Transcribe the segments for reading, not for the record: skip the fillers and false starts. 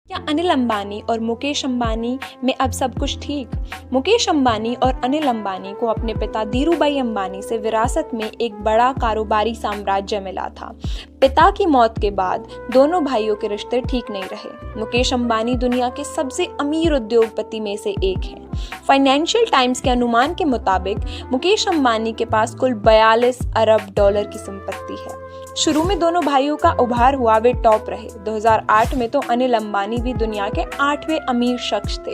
क्या अनिल अंबानी और मुकेश अंबानी में अब सब कुछ ठीक? मुकेश अंबानी और अनिल अंबानी को अपने पिता धीरूभाई अंबानी से विरासत में एक बड़ा कारोबारी साम्राज्य मिला था। पिता की मौत के बाद दोनों भाइयों के रिश्ते ठीक नहीं रहे। मुकेश अंबानी दुनिया के सबसे अमीर उद्योगपति में से एक हैं। फाइनेंशियल टाइम्स के अनुमान के मुताबिक मुकेश अंबानी के पास कुल 42 अरब डॉलर की संपत्ति है। शुरू में दोनों भाइयों का उभार हुआ, वे टॉप रहे। 2008 में तो अनिल अंबानी भी दुनिया के 8वें अमीर शख्स थे।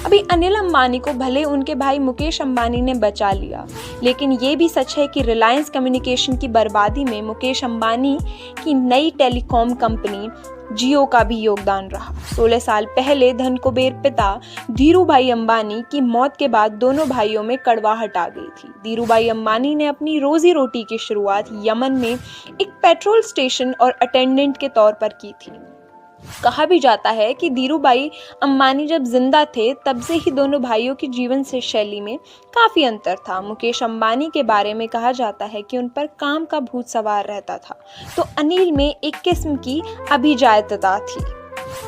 अभी अनिल अंबानी को भले उनके भाई मुकेश अंबानी ने बचा लिया, लेकिन ये भी सच है कि रिलायंस कम्युनिकेशन की बर्बादी में मुकेश अंबानी की नई टेलीकॉम कंपनी जियो का भी योगदान रहा। 16 साल पहले धनकुबेर पिता धीरूभाई अंबानी की मौत के बाद दोनों भाइयों में कड़वाहट आ गई थी। धीरूभाई अंबानी ने अपनी रोजी रोटी की शुरुआत यमन में एक पेट्रोल स्टेशन और अटेंडेंट के तौर पर की थी। कहा भी जाता है कि धीरूभाई अंबानी जब जिंदा थे तब से ही दोनों भाइयों की जीवन से शैली में काफी अंतर था। मुकेश अंबानी के बारे में कहा जाता है कि उन पर काम का भूत सवार रहता था, तो अनिल में एक किस्म की अभिजात्यता थी।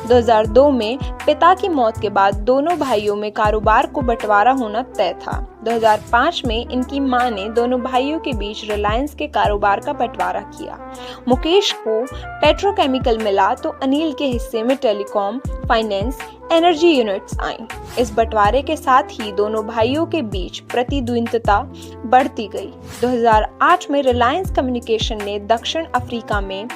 2002 में पिता की मौत के बाद दोनों भाइयों में कारोबार को बंटवारा होना तय था। 2005 में इनकी मां ने दोनों भाइयों के बीच रिलायंस के कारोबार का बंटवारा किया। मुकेश को पेट्रोकेमिकल मिला तो अनिल के हिस्से में टेलीकॉम, फाइनेंस, एनर्जी यूनिट्स आईं। इस बंटवारे के साथ ही दोनों भाइयों के बीच प्रतिद्वंद्विता बढ़ती गई। 2008 में रिलायंस कम्युनिकेशन ने दक्षिण अफ्रीका में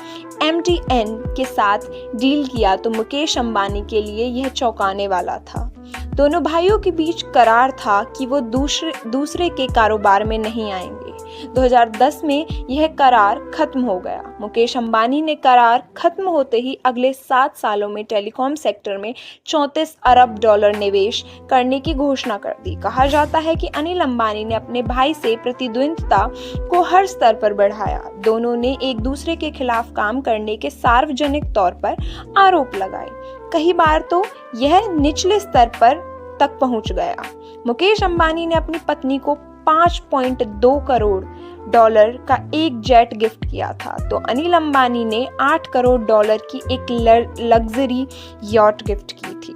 MTN के साथ डील किया तो मुकेश अंबानी के लिए यह चौंकाने वाला था। दोनों भाइयों के बीच करार था कि वो दूसरे के कारोबार में नहीं आएंगे। 2010 में यह करार खत्म हो गया। मुकेश अंबानी ने करार खत्म होते ही अगले 7 सालों में टेलीकॉम सेक्टर में 34 अरब डॉलर निवेश करने की घोषणा कर दी। कहा जाता है कि अनिल अंबानी ने अपने भाई से प्रतिद्वंद्विता को हर स्तर पर बढ़ाया। दोनों ने एक दूसरे के खिलाफ काम करने के सार्वजनिक तौर पर आरोप लगाए। कई बार तो यह निचले स्तर पर तक पहुंच गया। मुकेश अंबानी ने अपनी पत्नी को 5.2 करोड़ डॉलर का एक जेट गिफ्ट किया था, तो अनिल अंबानी ने 8 करोड़ डॉलर की एक लग्जरी यॉट गिफ्ट की थी।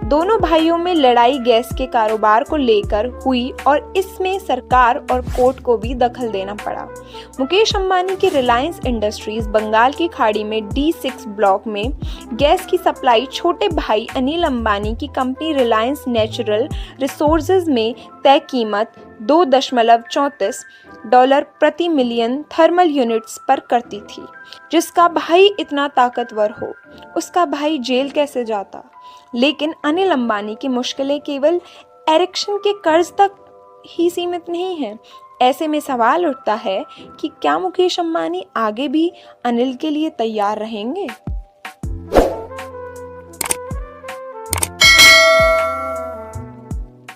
दोनों भाइयों में लड़ाई गैस के कारोबार को लेकर हुई और इसमें सरकार और कोर्ट को भी दखल देना पड़ा। मुकेश अंबानी की रिलायंस इंडस्ट्रीज बंगाल की खाड़ी में D6 ब्लॉक में गैस की सप्लाई छोटे भाई अनिल अंबानी की कंपनी रिलायंस नेचुरल रिसोर्सेज में तय कीमत $2.34 प्रति मिलियन थर्मल यूनिट्स पर करती थी। जिसका भाई इतना ताकतवर हो, उसका भाई जेल कैसे जाता? लेकिन अनिल अंबानी की मुश्किलें केवल एरिक्सन के कर्ज तक ही सीमित नहीं हैं। ऐसे में सवाल उठता है कि क्या मुकेश अंबानी आगे भी अनिल के लिए तैयार रहेंगे?